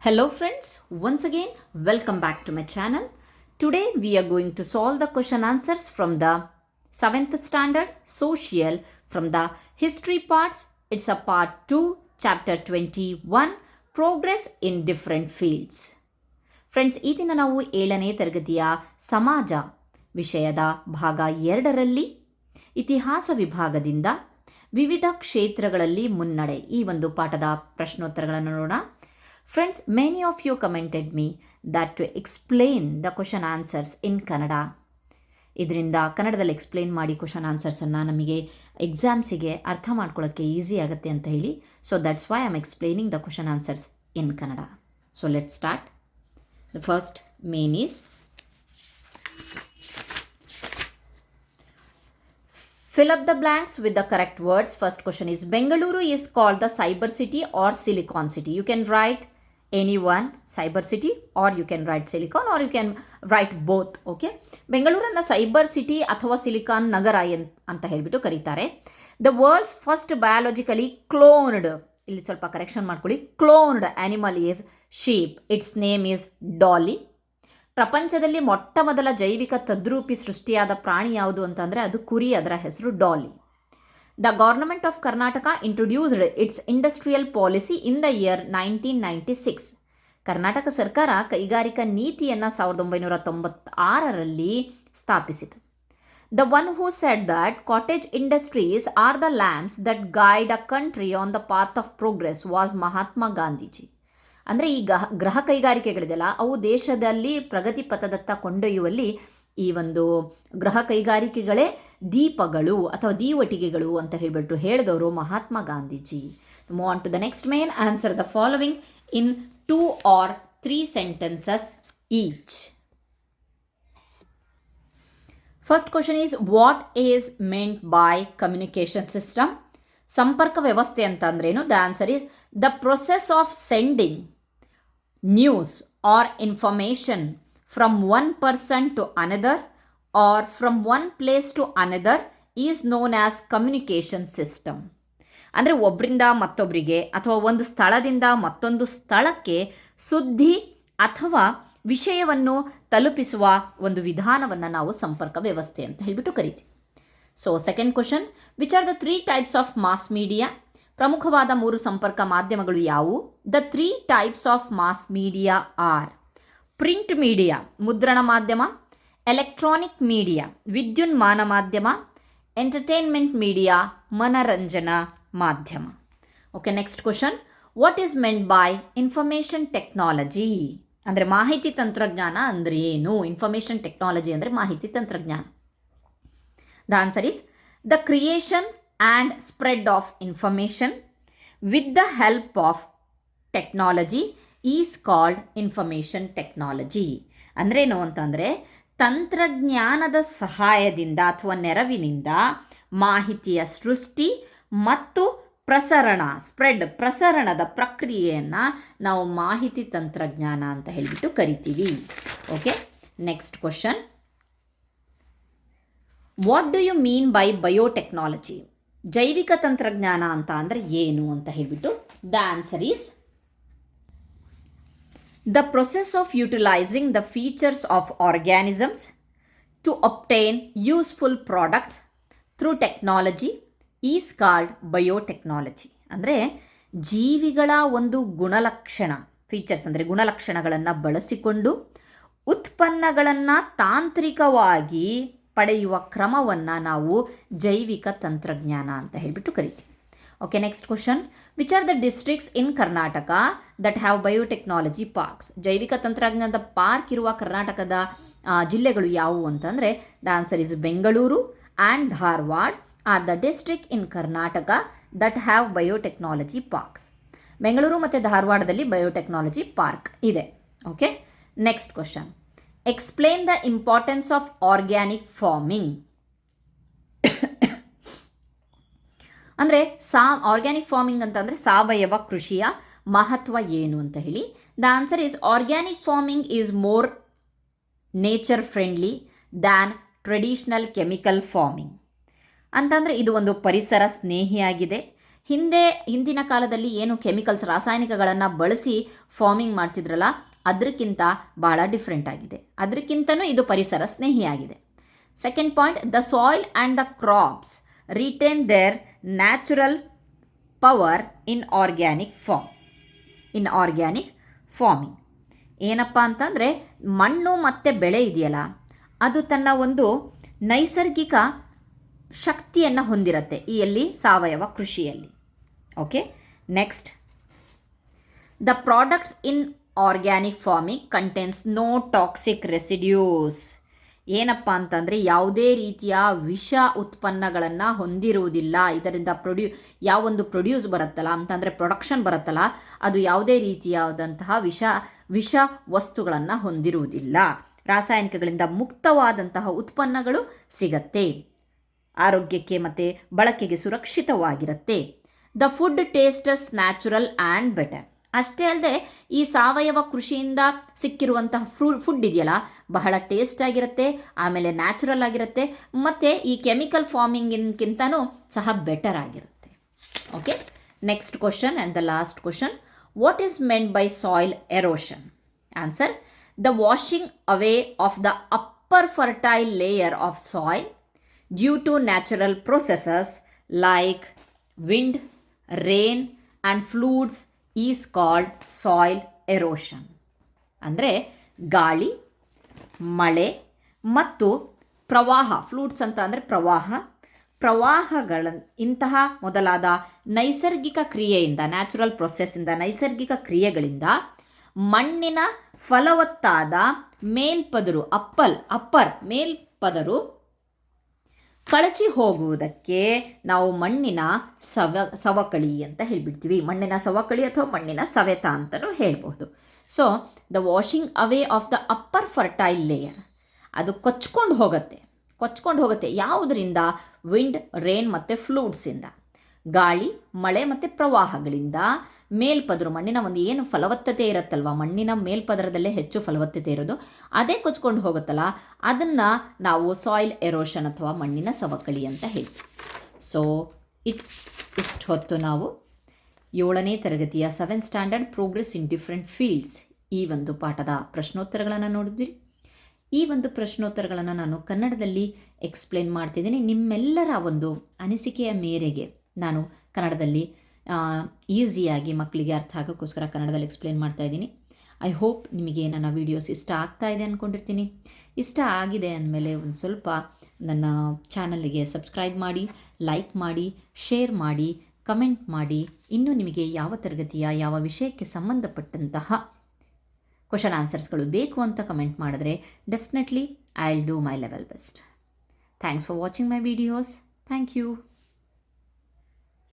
Hello friends, once again welcome back to my channel. Today we are going to solve the question answers from the 7th standard social from the history parts. It's a part 2 chapter 21 progress in different fields. Friends ಈ ದಿನ ನಾವು 7ನೇ ತರಗತಿಯ ಸಮಾಜ ವಿಷಯದ ಭಾಗ 2ರಲ್ಲಿ ಇತಿಹಾಸ ವಿಭಾಗದಿಂದ ವಿವಿಧ ಕ್ಷೇತ್ರಗಳಲ್ಲಿ ಮುನ್ನಡೆ ಈ ಒಂದು ಪಾಠದ ಪ್ರಶ್ನೋತ್ತರಗಳನ್ನು ನೋಡೋಣ. Friends, many of you commented me that to explain the question answers in Kannada. ಇದರಿಂದ ಕನ್ನಡದಲ್ಲಿ ಎಕ್ಸ್ಪ್ಲೇನ್ ಮಾಡಿ ಕ್ವಶನ್ ಆನ್ಸರ್ಸನ್ನು ನಮಗೆ ಎಕ್ಸಾಮ್ಸಿಗೆ ಅರ್ಥ ಮಾಡ್ಕೊಳ್ಳೋಕ್ಕೆ ಈಸಿ ಆಗುತ್ತೆ ಅಂತ ಹೇಳಿ. So that's why I am explaining the question answers in Kannada. So let start. The first main is fill up the blanks with the correct words. First question is Bengaluru is called the cyber city or silicon city. You can write any one, cyber city, or you can write silicon, or you can write both. Okay, ಬೆಂಗಳೂರನ್ನ cyber city ಅಥವಾ silicon ನಗರ ಅಂತ ಹೇಳಿಬಿಟ್ಟು ಕರೀತಾರೆ. The world's first biologically cloned, ಇಲ್ಲಿ ಸ್ವಲ್ಪ correction ಮಾಡ್ಕೊಳ್ಳಿ, cloned animal is sheep. Its name is Dolly. ಪ್ರಪಂಚದಲ್ಲಿ ಮೊಟ್ಟ ಮೊದಲ ಜೈವಿಕ ತದ್ರೂಪಿ ಸೃಷ್ಟಿಯಾದ ಪ್ರಾಣಿ ಯಾವುದು ಅಂತಂದರೆ ಅದು ಕುರಿ, ಅದರ ಹೆಸರು Dolly. The government of Karnataka introduced its industrial policy in the year 1996. Karnataka ಸರ್ಕಾರ ಕೈಗಾರಿಕಾ ನೀತಿಯನ್ನು 1996ರಲ್ಲಿ ಸ್ಥಾಪಿಸಿತು. The one who said that cottage industries are the lamps that guide a country on the path of progress was Mahatma Gandhiji. ಅಂದರೆ ಈ ಗೃಹ ಕೈಗಾರಿಕೆಗಳಿದೆಯಲ್ಲ ಅವು ದೇಶದಲ್ಲಿ ಪ್ರಗತಿ ಪಥದತ್ತ ಕೊಂಡೊಯ್ಯುವಲ್ಲಿ ಈ ಒಂದು ಗೃಹ ಕೈಗಾರಿಕೆಗಳೇ ದೀಪಗಳು ಅಥವಾ ದೀವಟಿಗೆಗಳು ಅಂತ ಹೇಳಿಬಿಟ್ಟು ಹೇಳಿದವರು Mahatma Gandhiji. Move on to the next main answer the following in 2 or 3 sentences each. First question is what is meant by communication system? ಸಂಪರ್ಕ ವ್ಯವಸ್ಥೆ ಅಂತ ಅಂದ್ರೇನು? The answer is the process of sending news or information from one person to another or from one place to another is known as communication system. ಅಂದರೆ ಒಬ್ಬರಿಂದ ಮತ್ತೊಬ್ಬರಿಗೆ ಅಥವಾ ಒಂದು ಸ್ಥಳದಿಂದ ಮತ್ತೊಂದು ಸ್ಥಳಕ್ಕೆ ಸುದ್ದಿ ಅಥವಾ ವಿಷಯವನ್ನು ತಲುಪಿಸುವ ಒಂದು ವಿಧಾನವನ್ನು ನಾವು ಸಂಪರ್ಕ ವ್ಯವಸ್ಥೆ ಅಂತ ಹೇಳಿಬಿಟ್ಟು ಕರಿತೀವಿ. So second question, which are the 3 types of mass media? ಪ್ರಮುಖವಾದ 3 ಸಂಪರ್ಕ ಮಾಧ್ಯಮಗಳು ಯಾವುವು? The 3 types of mass media are print media ಮುದ್ರಣ ಮಾಧ್ಯಮ, ಎಲೆಕ್ಟ್ರಾನಿಕ್ ಮೀಡಿಯಾ ವಿದ್ಯುನ್ಮಾನ ಮಾಧ್ಯಮ, ಎಂಟರ್ಟೈನ್ಮೆಂಟ್ ಮೀಡಿಯಾ ಮನರಂಜನಾ ಮಾಧ್ಯಮ. Okay, next question, what is meant by information technology? ಅಂದರೆ ಮಾಹಿತಿ ತಂತ್ರಜ್ಞಾನ ಅಂದರೆ ಏನು? ಇನ್ಫಾರ್ಮೇಷನ್ ಟೆಕ್ನಾಲಜಿ ಅಂದರೆ ಮಾಹಿತಿ ತಂತ್ರಜ್ಞಾನ. The answer is the creation and spread of information with the help of technology is called information technology. ಅಂದ್ರೇನು ಅಂತಂದರೆ ತಂತ್ರಜ್ಞಾನದ ಸಹಾಯದಿಂದ ಅಥವಾ ನೆರವಿನಿಂದ ಮಾಹಿತಿಯ ಸೃಷ್ಟಿ ಮತ್ತು ಪ್ರಸರಣದ ಪ್ರಕ್ರಿಯೆಯನ್ನು ನಾವು ಮಾಹಿತಿ ತಂತ್ರಜ್ಞಾನ ಅಂತ ಹೇಳಿಬಿಟ್ಟು ಕರಿತೀವಿ. Okay, next question, what do you mean by biotechnology? ಜೈವಿಕ ತಂತ್ರಜ್ಞಾನ ಅಂತ ಅಂದರೆ ಏನು ಅಂತ ಹೇಳಿಬಿಟ್ಟು the answer is the process of utilising the features of organisms to obtain useful products through technology is called biotechnology. ಅಂದರೆ ಜೀವಿಗಳ ಒಂದು ಗುಣಲಕ್ಷಣ, ಫೀಚರ್ಸ್ ಅಂದರೆ ಗುಣಲಕ್ಷಣಗಳನ್ನು ಬಳಸಿಕೊಂಡು ಉತ್ಪನ್ನಗಳನ್ನು ತಾಂತ್ರಿಕವಾಗಿ ಪಡೆಯುವ ಕ್ರಮವನ್ನು ನಾವು ಜೈವಿಕ ತಂತ್ರಜ್ಞಾನ ಅಂತ ಹೇಳಿಬಿಟ್ಟು ಕರಿತೀವಿ. Okay, next question, which are the districts in Karnataka that have biotechnology parks? ಜೈವಿಕ ತಂತ್ರಜ್ಞಾನದ ಪಾರ್ಕ್ ಇರುವ ಕರ್ನಾಟಕದ ಜಿಲ್ಲೆಗಳು ಯಾವುವು ಅಂತಂದರೆ the answer is Bengaluru and Dharwad are the district in Karnataka that have biotechnology parks. Bengaluru ಮತ್ತು ಧಾರವಾಡದಲ್ಲಿ ಬಯೋಟೆಕ್ನಾಲಜಿ ಪಾರ್ಕ್ ಇದೆ. Okay, next question, explain the importance of organic farming. ಅಂದರೆ ಆರ್ಗ್ಯಾನಿಕ್ ಫಾರ್ಮಿಂಗ್ ಅಂತಂದರೆ ಸಾವಯವ ಕೃಷಿಯ ಮಹತ್ವ ಏನು ಅಂತ ಹೇಳಿ. The answer is organic farming is more nature friendly than traditional chemical farming. ಅಂತಂದರೆ ಇದು ಒಂದು ಪರಿಸರ ಸ್ನೇಹಿಯಾಗಿದೆ. ಹಿಂದಿನ ಕಾಲದಲ್ಲಿ ಏನು ಕೆಮಿಕಲ್ಸ್ ರಾಸಾಯನಿಕಗಳನ್ನು ಬಳಸಿ ಫಾರ್ಮಿಂಗ್ ಮಾಡ್ತಿದ್ರಲ್ಲ ಅದಕ್ಕಿಂತ ಭಾಳ ಡಿಫ್ರೆಂಟ್ ಆಗಿದೆ. ಅದಕ್ಕಿಂತನೂ ಇದು ಪರಿಸರ ಸ್ನೇಹಿಯಾಗಿದೆ. Second point, the soil and the crops retain their natural power in organic farming. ಏನಪ್ಪ ಅಂತಂದರೆ ಮಣ್ಣು ಮತ್ತು ಬೆಳೆ ಇದೆಯಲ್ಲ ಅದು ತನ್ನ ಒಂದು ನೈಸರ್ಗಿಕ ಶಕ್ತಿಯನ್ನು ಹೊಂದಿರುತ್ತೆ ಈ ಸಾವಯವ ಕೃಷಿಯಲ್ಲಿ. Okay, next, the products in organic farming contains no toxic residues. ಏನಪ್ಪ ಅಂತಂದರೆ ಯಾವುದೇ ರೀತಿಯ ವಿಷ ಉತ್ಪನ್ನಗಳನ್ನು ಹೊಂದಿರುವುದಿಲ್ಲ. ಇದರಿಂದ ಯಾವೊಂದು ಪ್ರೊಡ್ಯೂಸ್ ಬರುತ್ತಲ್ಲ ಅಂತಂದರೆ ಪ್ರೊಡಕ್ಷನ್ ಬರುತ್ತಲ್ಲ ಅದು ಯಾವುದೇ ರೀತಿಯಾದಂತಹ ವಿಷ ವಸ್ತುಗಳನ್ನು ಹೊಂದಿರುವುದಿಲ್ಲ. ರಾಸಾಯನಿಕಗಳಿಂದ ಮುಕ್ತವಾದಂತಹ ಉತ್ಪನ್ನಗಳು ಸಿಗತ್ತೆ. ಆರೋಗ್ಯಕ್ಕೆ ಮತ್ತು ಬಳಕೆಗೆ ಸುರಕ್ಷಿತವಾಗಿರುತ್ತೆ. The food tastes natural and better. ಅಷ್ಟೇ ಅಲ್ಲದೆ ಈ ಸಾವಯವ ಕೃಷಿಯಿಂದ ಸಿಕ್ಕಿರುವಂತಹ ಫುಡ್ ಇದೆಯಲ್ಲ ಬಹಳ ಟೇಸ್ಟ್ ಆಗಿರುತ್ತೆ, ಆಮೇಲೆ ನ್ಯಾಚುರಲ್ ಆಗಿರುತ್ತೆ, ಮತ್ತು ಈ ಕೆಮಿಕಲ್ ಫಾರ್ಮಿಂಗಿನ್ಕಿಂತನೂ ಸಹ ಬೆಟರ್ ಆಗಿರುತ್ತೆ. Okay, next question and the last question, what is meant by soil erosion? Answer, the washing away of the upper fertile layer of soil due to natural processes like wind, rain and floods is called soil erosion. ಅಂದರೆ ಗಾಳಿ, ಮಳೆ ಮತ್ತು ಪ್ರವಾಹ, floods ಅಂತ ಅಂದರೆ ಪ್ರವಾಹಗಳ ಇಂತಹ ಮೊದಲಾದ ನೈಸರ್ಗಿಕ ಕ್ರಿಯೆಯಿಂದ, ನ್ಯಾಚುರಲ್ ಪ್ರೊಸೆಸ್ಸಿಂದ, ನೈಸರ್ಗಿಕ ಕ್ರಿಯೆಗಳಿಂದ ಮಣ್ಣಿನ ಫಲವತ್ತಾದ ಮೇಲ್ಪದರು ಮೇಲ್ಪದರು ಕಳಚಿ ಹೋಗುವುದಕ್ಕೆ ನಾವು ಮಣ್ಣಿನ ಸವಕಳಿ ಅಂತ ಹೇಳಿಬಿಡ್ತೀವಿ. ಮಣ್ಣಿನ ಸವಕಳಿ ಅಥವಾ ಮಣ್ಣಿನ ಸವೆತ ಅಂತಲೂ ಹೇಳ್ಬೋದು. So the washing away of the upper fertile layer, ಅದು ಕೊಚ್ಕೊಂಡು ಹೋಗುತ್ತೆ ಯಾವುದರಿಂದ? ವಿಂಡ್, ರೇನ್ ಮತ್ತು ಫ್ಲೂಡ್ಸಿಂದ, ಗಾಳಿ, ಮಳೆ ಮತ್ತು ಪ್ರವಾಹಗಳಿಂದ ಮೇಲ್ಪದರು, ಮಣ್ಣಿನ ಒಂದು ಏನು ಫಲವತ್ತತೆ ಇರುತ್ತಲ್ವ, ಮಣ್ಣಿನ ಮೇಲ್ಪದರದಲ್ಲೇ ಹೆಚ್ಚು ಫಲವತ್ತತೆ ಇರೋದು, ಅದೇ ಕೊಚ್ಕೊಂಡು ಹೋಗುತ್ತಲ್ಲ, ಅದನ್ನು ನಾವು ಸಾಯಿಲ್ ಎರೋಷನ್ ಅಥವಾ ಮಣ್ಣಿನ ಸವಕಳಿ ಅಂತ ಹೇಳ್ತೀವಿ. ಸೊ ಇಷ್ಟು ಹೊತ್ತು ನಾವು 7ನೇ ತರಗತಿಯ 7th standard progress in different fields ಈ ಒಂದು ಪಾಠದ ಪ್ರಶ್ನೋತ್ತರಗಳನ್ನು ನೋಡಿದ್ವಿ. ಈ ಒಂದು ಪ್ರಶ್ನೋತ್ತರಗಳನ್ನು ನಾನು ಕನ್ನಡದಲ್ಲಿ ಎಕ್ಸ್ಪ್ಲೇನ್ ಮಾಡ್ತಿದ್ದೀನಿ. ನಿಮ್ಮೆಲ್ಲರ ಒಂದು ಅನಿಸಿಕೆಯ ಮೇರೆಗೆ ನಾನು ಕನ್ನಡದಲ್ಲಿ ಈಸಿಯಾಗಿ ಮಕ್ಕಳಿಗೆ ಅರ್ಥ ಆಗೋಕ್ಕೋಸ್ಕರ ಕನ್ನಡದಲ್ಲಿ ಎಕ್ಸ್ಪ್ಲೇನ್ ಮಾಡ್ತಾಯಿದ್ದೀನಿ. ಐ ಹೋಪ್ ನಿಮಗೆ ನನ್ನ ವೀಡಿಯೋಸ್ ಇಷ್ಟ ಆಗ್ತಾ ಇದೆ ಅಂದ್ಕೊಂಡಿರ್ತೀನಿ. ಇಷ್ಟ ಆಗಿದೆ ಅಂದಮೇಲೆ ಒಂದು ಸ್ವಲ್ಪ ನನ್ನ ಚಾನಲ್ಗೆ ಸಬ್ಸ್ಕ್ರೈಬ್ ಮಾಡಿ, ಲೈಕ್ ಮಾಡಿ, ಶೇರ್ ಮಾಡಿ, ಕಮೆಂಟ್ ಮಾಡಿ. ಇನ್ನೂ ನಿಮಗೆ ಯಾವ ತರಗತಿಯ ಯಾವ ವಿಷಯಕ್ಕೆ ಸಂಬಂಧಪಟ್ಟಂತಹ ಕ್ವಶನ್ ಆನ್ಸರ್ಸ್ಗಳು ಬೇಕು ಅಂತ ಕಮೆಂಟ್ ಮಾಡಿದ್ರೆ definitely I will do my level best. Thanks for watching my videos. Thank you.